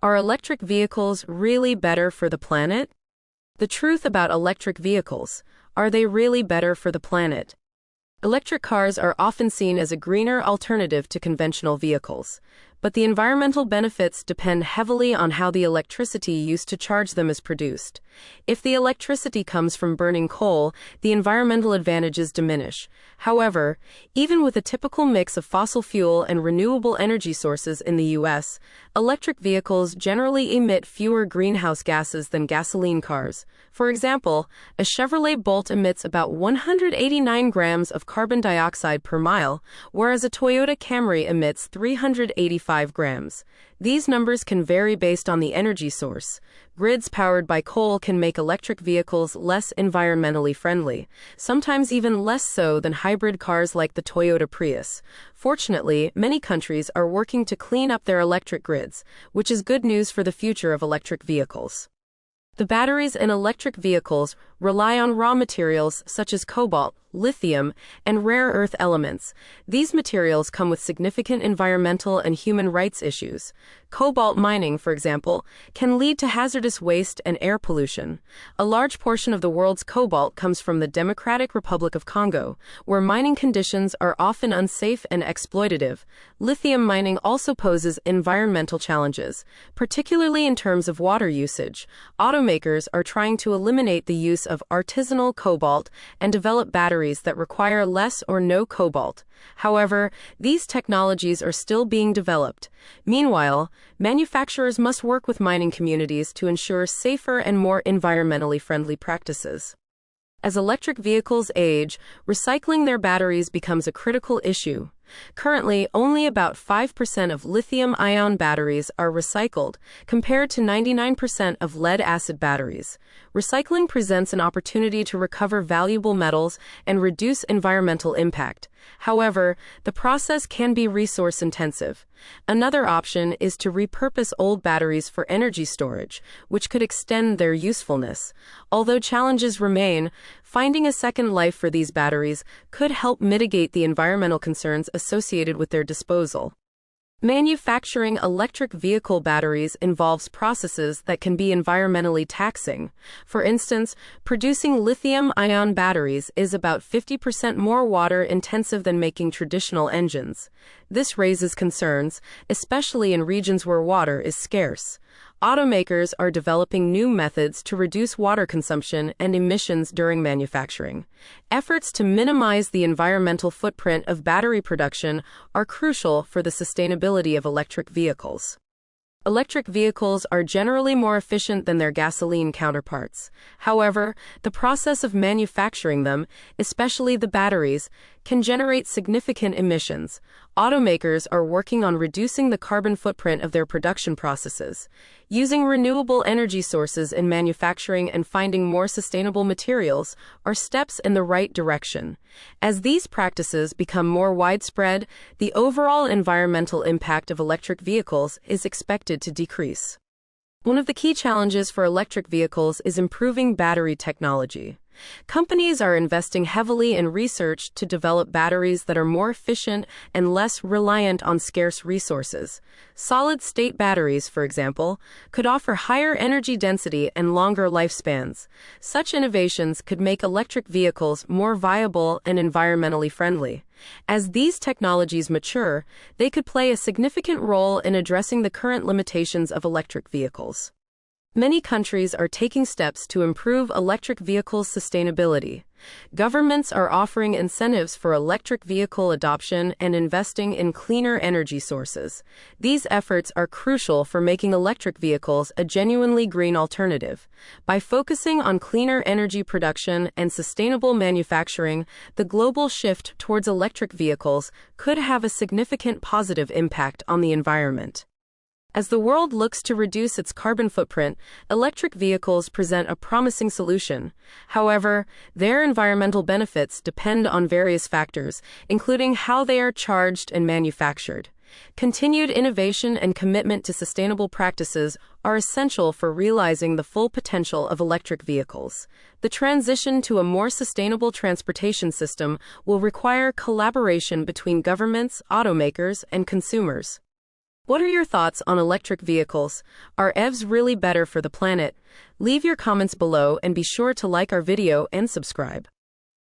Are electric vehicles really better for the planet? The truth about electric vehicles: are they really better for the planet? Electric cars are often seen as a greener alternative to conventional vehicles, but the environmental benefits depend heavily on how the electricity used to charge them is produced. If the electricity comes from burning coal, the environmental advantages diminish. However, even with a typical mix of fossil fuel and renewable energy sources in the US, electric vehicles generally emit fewer greenhouse gases than gasoline cars. For example, a Chevrolet Bolt emits about 189 grams of carbon dioxide per mile, whereas a Toyota Camry emits 385 grams. These numbers can vary based on the energy source. Grids powered by coal can make electric vehicles less environmentally friendly, sometimes even less so than hybrid cars like the Toyota Prius. Fortunately, many countries are working to clean up their electric grids, which is good news for the future of electric vehicles. The batteries in electric vehicles rely on raw materials such as cobalt, lithium, and rare earth elements. These materials come with significant environmental and human rights issues. Cobalt mining, for example, can lead to hazardous waste and air pollution. A large portion of the world's cobalt comes from the Democratic Republic of Congo, where mining conditions are often unsafe and exploitative. Lithium mining also poses environmental challenges, particularly in terms of water usage. Automakers are trying to eliminate the use of artisanal cobalt and develop batteries that require less or no cobalt. However, these technologies are still being developed. Meanwhile, manufacturers must work with mining communities to ensure safer and more environmentally friendly practices. As electric vehicles age, recycling their batteries becomes a critical issue. Currently, only about 5% of lithium-ion batteries are recycled, compared to 99% of lead-acid batteries. Recycling presents an opportunity to recover valuable metals and reduce environmental impact. However, the process can be resource-intensive. Another option is to repurpose old batteries for energy storage, which could extend their usefulness. Although challenges remain, finding a second life for these batteries could help mitigate the environmental concerns associated with their disposal. Manufacturing electric vehicle batteries involves processes that can be environmentally taxing. For instance, producing lithium-ion batteries is about 50% more water-intensive than making traditional engines. This raises concerns, especially in regions where water is scarce. Automakers are developing new methods to reduce water consumption and emissions during manufacturing. Efforts to minimize the environmental footprint of battery production are crucial for the sustainability of electric vehicles. Electric vehicles are generally more efficient than their gasoline counterparts. However, the process of manufacturing them, especially the batteries, can generate significant emissions. Automakers are working on reducing the carbon footprint of their production processes. Using renewable energy sources in manufacturing and finding more sustainable materials are steps in the right direction. As these practices become more widespread, the overall environmental impact of electric vehicles is expected to decrease. One of the key challenges for electric vehicles is improving battery technology. Companies are investing heavily in research to develop batteries that are more efficient and less reliant on scarce resources. Solid-state batteries, for example, could offer higher energy density and longer lifespans. Such innovations could make electric vehicles more viable and environmentally friendly. As these technologies mature, they could play a significant role in addressing the current limitations of electric vehicles. Many countries are taking steps to improve electric vehicles' sustainability. Governments are offering incentives for electric vehicle adoption and investing in cleaner energy sources. These efforts are crucial for making electric vehicles a genuinely green alternative. By focusing on cleaner energy production and sustainable manufacturing, the global shift towards electric vehicles could have a significant positive impact on the environment. As the world looks to reduce its carbon footprint, electric vehicles present a promising solution. However, their environmental benefits depend on various factors, including how they are charged and manufactured. Continued innovation and commitment to sustainable practices are essential for realizing the full potential of electric vehicles. The transition to a more sustainable transportation system will require collaboration between governments, automakers, and consumers. What are your thoughts on electric vehicles? Are EVs really better for the planet? Leave your comments below and be sure to like our video and subscribe.